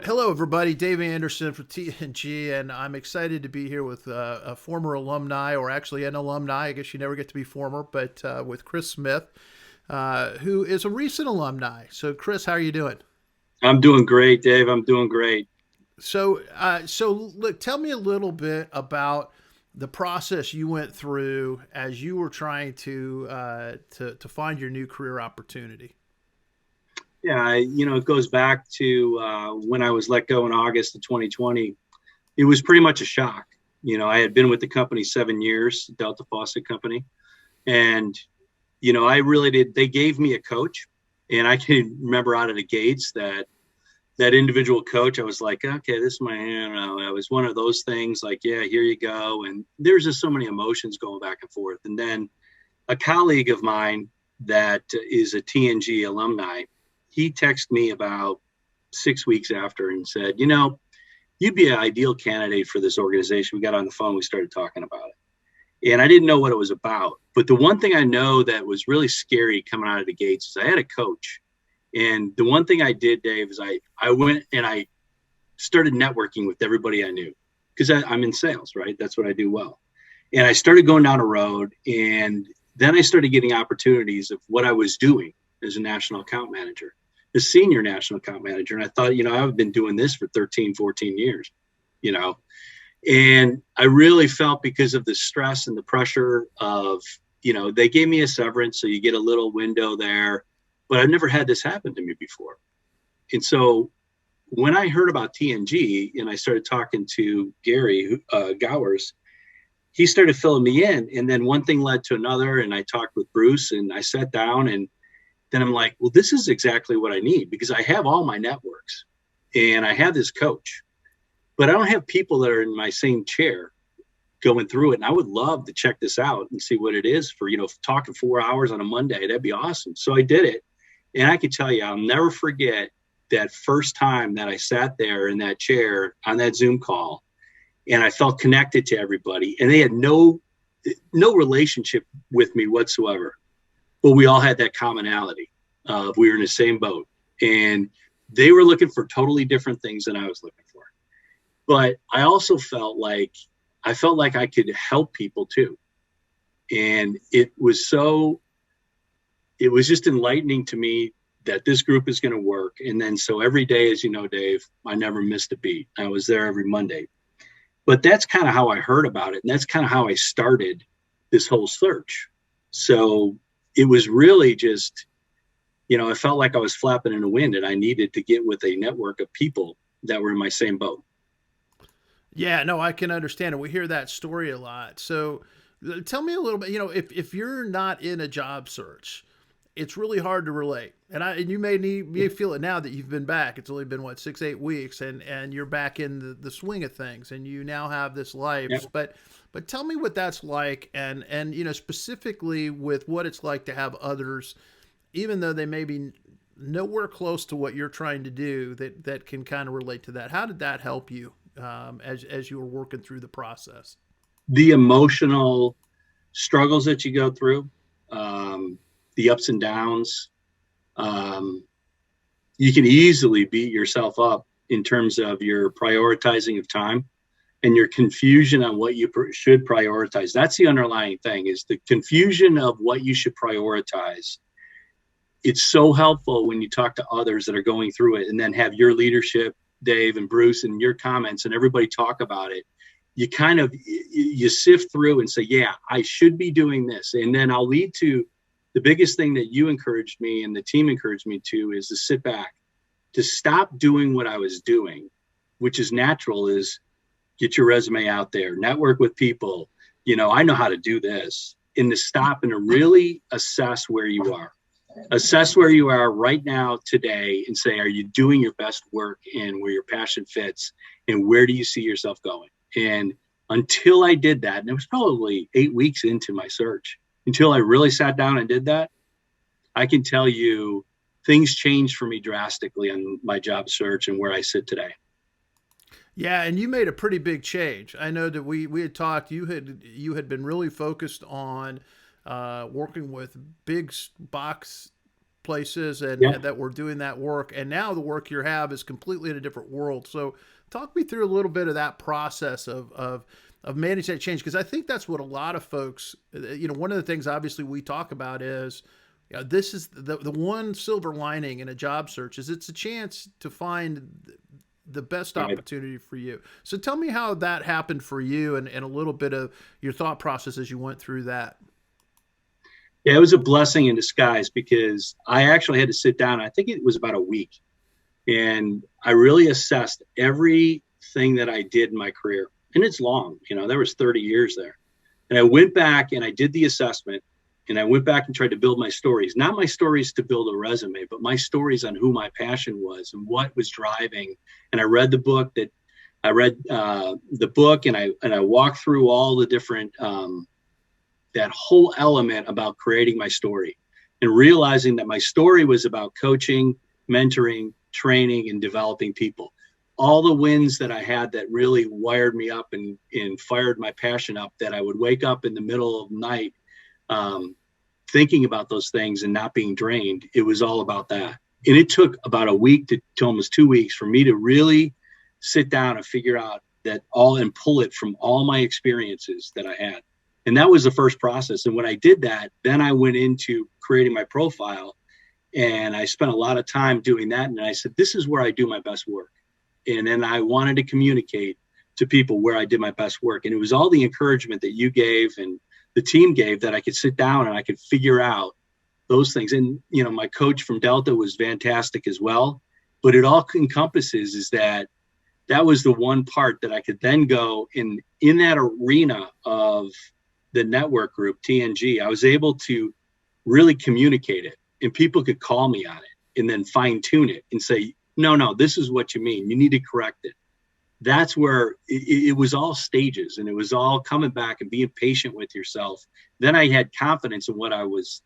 Hello, everybody. Dave Anderson for TNG, and I'm excited to be here with a former alumni, or actually an alumni. I guess you never get to be former, but with Chris Smith, who is a recent alumni. So, Chris, how are you doing? I'm doing great, Dave. I'm doing great. So look, tell me a little bit about the process you went through as you were trying to find your new career opportunity. Yeah, it goes back to when I was let go in August of 2020. It was pretty much a shock. I had been with the company 7 years, Delta Faucet Company, and I really did. They gave me a coach, and I can remember out of the gates that individual coach. I was like, okay, this is my, it was one of those things. Like, yeah, here you go. And there's just so many emotions going back and forth. And then a colleague of mine that is a TNG alumni, he texted me about 6 weeks after and said, you'd be an ideal candidate for this organization. We got on the phone, we started talking about it. And I didn't know what it was about. But the one thing I know that was really scary coming out of the gates is I had a coach. And the one thing I did, Dave, is I went and I started networking with everybody I knew because I'm in sales, right? That's what I do well. And I started going down a road, and then I started getting opportunities of what I was doing as a national account manager, a senior national account manager. And I thought, I've been doing this for 13, 14 years, you know, and I really felt because of the stress and the pressure of, they gave me a severance. So you get a little window there, but I've never had this happen to me before. And so when I heard about TNG and I started talking to Gary Gowers, he started filling me in. And then one thing led to another. And I talked with Bruce and I sat down, and then I'm like, well, this is exactly what I need because I have all my networks and I have this coach, but I don't have people that are in my same chair going through it. And I would love to check this out and see what it is for, talking 4 hours on a Monday. That'd be awesome. So I did it. And I can tell you, I'll never forget that first time that I sat there in that chair on that Zoom call, and I felt connected to everybody, and they had no relationship with me whatsoever, but we all had that commonality. We were in the same boat, and they were looking for totally different things than I was looking for. But I also felt like I could help people too, and it was just enlightening to me that this group is going to work. And then so every day, as you know, Dave, I never missed a beat. I was there every Monday. But that's kind of how I heard about it. And that's kind of how I started this whole search. So it was really just, I felt like I was flapping in the wind, and I needed to get with a network of people that were in my same boat. Yeah, no, I can understand it. We hear that story a lot. So tell me a little bit, if you're not in a job search, it's really hard to relate. And you may feel it now that you've been back. It's only been what, 6 8 weeks, and you're back in the swing of things, and you now have this life. Yeah. But tell me what that's like, and specifically with what it's like to have others, even though they may be nowhere close to what you're trying to do, that can kind of relate to that. How did that help you as you were working through the process? The emotional struggles that you go through, um, the ups and downs, um, you can easily beat yourself up in terms of your prioritizing of time and your confusion on what you should prioritize. That's the underlying thing, is the confusion of what you should prioritize. It's so helpful when you talk to others that are going through it, and then have your leadership, Dave and Bruce, and your comments and everybody talk about it. You kind of, you sift through and say, yeah, I should be doing this. And then I'll lead to the biggest thing that you encouraged me and the team encouraged me to, is to sit back, to stop doing what I was doing, which is natural, is get your resume out there, network with people. I know how to do this. And to stop and to really assess where you are. Assess where you are right now today and say, are you doing your best work and where your passion fits, and where do you see yourself going? And until I did that, and it was probably 8 weeks into my search, until I really sat down and did that, I can tell you things changed for me drastically on my job search and where I sit today. Yeah, and you made a pretty big change. I know that we had talked. You had been really focused on working with big box places Yeah. and that were doing that work. And now the work you have is completely in a different world. So talk me through a little bit of that process of managing that change. Cause I think that's what a lot of folks, one of the things obviously we talk about is, this is the one silver lining in a job search is it's a chance to find the best Right. opportunity for you. So tell me how that happened for you and a little bit of your thought process as you went through that. Yeah, it was a blessing in disguise because I actually had to sit down. I think it was about a week, and I really assessed everything that I did in my career. And it's long, there was 30 years there. And I went back and I did the assessment, and I went back and tried to build my stories, not my stories to build a resume, but my stories on who my passion was and what was driving. And I read the book and I walked through all the different, that whole element about creating my story and realizing that my story was about coaching, mentoring, training, and developing people. All the wins that I had that really wired me up and fired my passion up, that I would wake up in the middle of the night thinking about those things and not being drained. It was all about that. And it took about a week to almost 2 weeks for me to really sit down and figure out that all and pull it from all my experiences that I had. And that was the first process. And when I did that, then I went into creating my profile, and I spent a lot of time doing that. And I said, this is where I do my best work. And then I wanted to communicate to people where I did my best work. And it was all the encouragement that you gave and the team gave that I could sit down and I could figure out those things. And, my coach from Delta was fantastic as well. But it all encompasses is that was the one part that I could then go in that arena of the network group, TNG. I was able to really communicate it, and people could call me on it and then fine tune it and say, no, this is what you mean. You need to correct it. That's where it was all stages, and it was all coming back and being patient with yourself. Then I had confidence in what I was,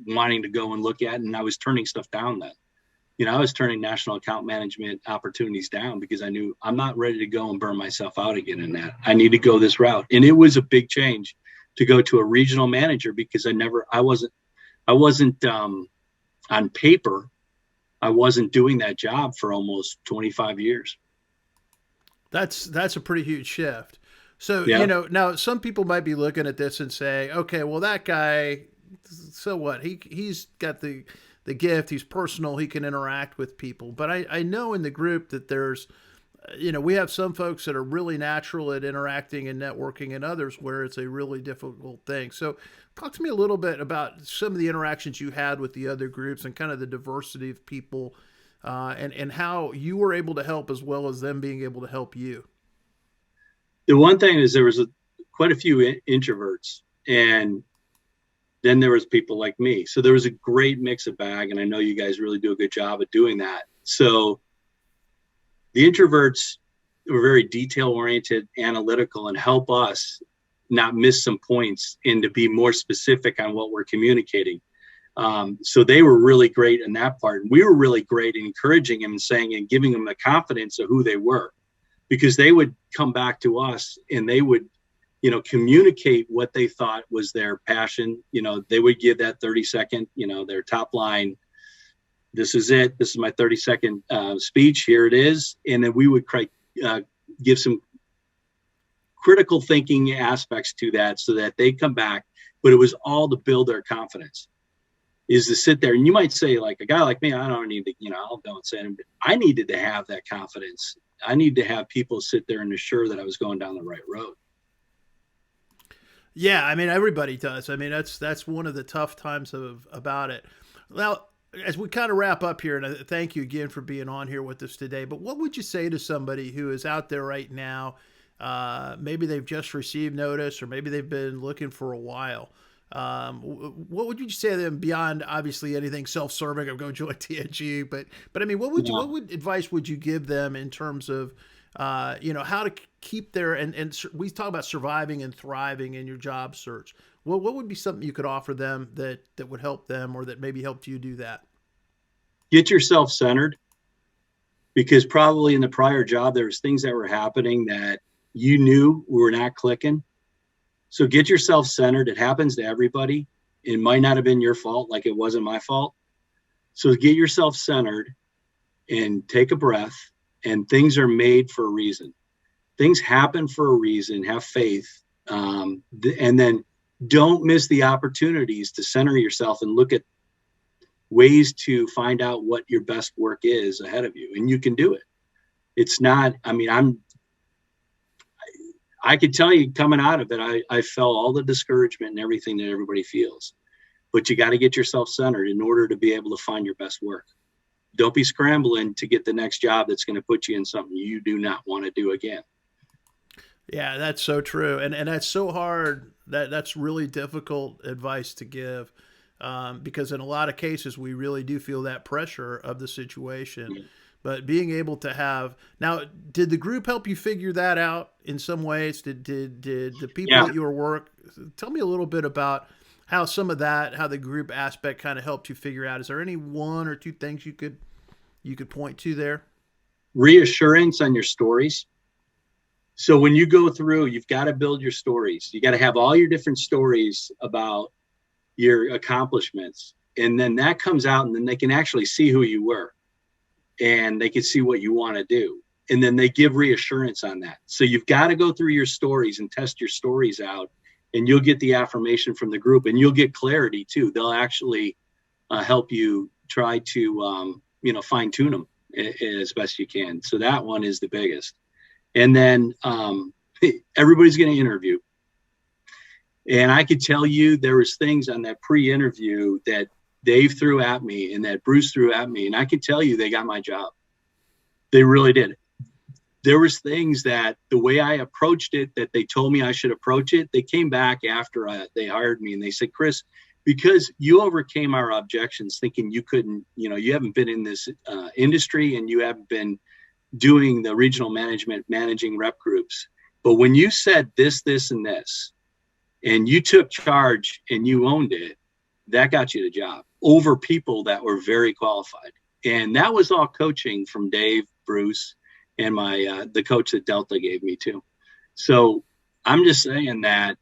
wanting to go and look at. And I was turning stuff down then. I was turning national account management opportunities down because I knew I'm not ready to go and burn myself out again in that. I need to go this route. And it was a big change to go to a regional manager because I wasn't on paper. I wasn't doing that job for almost 25 years. That's a pretty huge shift. So, Yeah. now some people might be looking at this and say, okay, well that guy, so what? He's got the gift, he's personal, he can interact with people. But I know in the group that there's we have some folks that are really natural at interacting and networking, and others where it's a really difficult thing. So, talk to me a little bit about some of the interactions you had with the other groups and kind of the diversity of people, and how you were able to help as well as them being able to help you. The one thing is there was quite a few introverts, and then there was people like me. So there was a great mix of bag, and I know you guys really do a good job at doing that. So the introverts were very detail oriented, analytical, and help us not miss some points and to be more specific on what we're communicating. So they were really great in that part. And we were really great in encouraging them and saying and giving them the confidence of who they were, because they would come back to us and they would, communicate what they thought was their passion. They would give that 30-second, their top line. This is it. This is my 30-second speech. Here it is. And then we would give some critical thinking aspects to that so that they come back. But it was all to build their confidence, is to sit there. And you might say, like, a guy like me, I don't need to, I'll go and say it. But I needed to have that confidence. I need to have people sit there and assure that I was going down the right road. Yeah, I mean everybody does. I mean that's one of the tough times about it. Well, as we kind of wrap up here, and thank you again for being on here with us today. But what would you say to somebody who is out there right now? Maybe they've just received notice, or maybe they've been looking for a while. What would you say to them beyond obviously anything self-serving of go join TNG? But I mean, Yeah. what advice would you give them in terms of how to keep their and we talk about surviving and thriving in your job search. Well, what would be something you could offer them that would help them, or that maybe helped you do that? Get yourself centered, because probably in the prior job, there was things that were happening that you knew were not clicking. So get yourself centered. It happens to everybody. It might not have been your fault, like it wasn't my fault. So get yourself centered and take a breath, and things are made for a reason. Things happen for a reason. Have faith. And then don't miss the opportunities to center yourself and look at ways to find out what your best work is ahead of you. And you can do it. It's not, I mean, I could tell you coming out of it, I felt all the discouragement and everything that everybody feels, but you got to get yourself centered in order to be able to find your best work. Don't be scrambling to get the next job that's going to put you in something you do not want to do again. Yeah, that's so true, and that's so hard. That's really difficult advice to give, because in a lot of cases we really do feel that pressure of the situation. But being able to have now, did the group help you figure that out in some ways? Did the people Yeah. at your work tell me a little bit about how some of that, how the group aspect kind of helped you figure out? Is there any one or two things you could point to there? Reassurance on your stories. So when you go through, you've got to build your stories. You got to have all your different stories about your accomplishments. And then that comes out, and then they can actually see who you were, and they can see what you want to do. And then they give reassurance on that. So you've got to go through your stories and test your stories out, and you'll get the affirmation from the group, and you'll get clarity too. They'll actually help you try to, fine tune them as best you can. So that one is the biggest. And then everybody's going to interview. And I could tell you there was things on that pre-interview that Dave threw at me and that Bruce threw at me. And I could tell you they got my job. They really did. There was things that the way I approached it, that they told me I should approach it, they came back after they hired me and they said, Chris, because you overcame our objections thinking you couldn't, you haven't been in this industry, and you haven't been doing the regional management, managing rep groups. But when you said this, this, and this, and you took charge and you owned it, that got you the job over people that were very qualified. And that was all coaching from Dave, Bruce, and my the coach that Delta gave me too. So I'm just saying that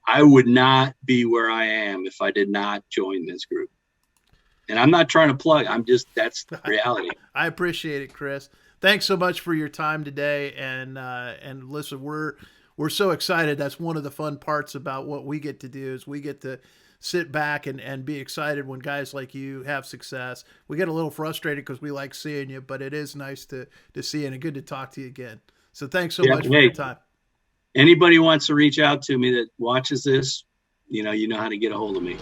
I would not be where I am if I did not join this group. And I'm not trying to plug. That's reality. I appreciate it, Chris. Thanks so much for your time today. And listen, we're so excited. That's one of the fun parts about what we get to do is we get to sit back and be excited when guys like you have success. We get a little frustrated because we like seeing you, but it is nice to see you and good to talk to you again. So thanks so Yeah. much for your Hey, time. anybody wants to reach out to me that watches this, you know how to get a hold of me.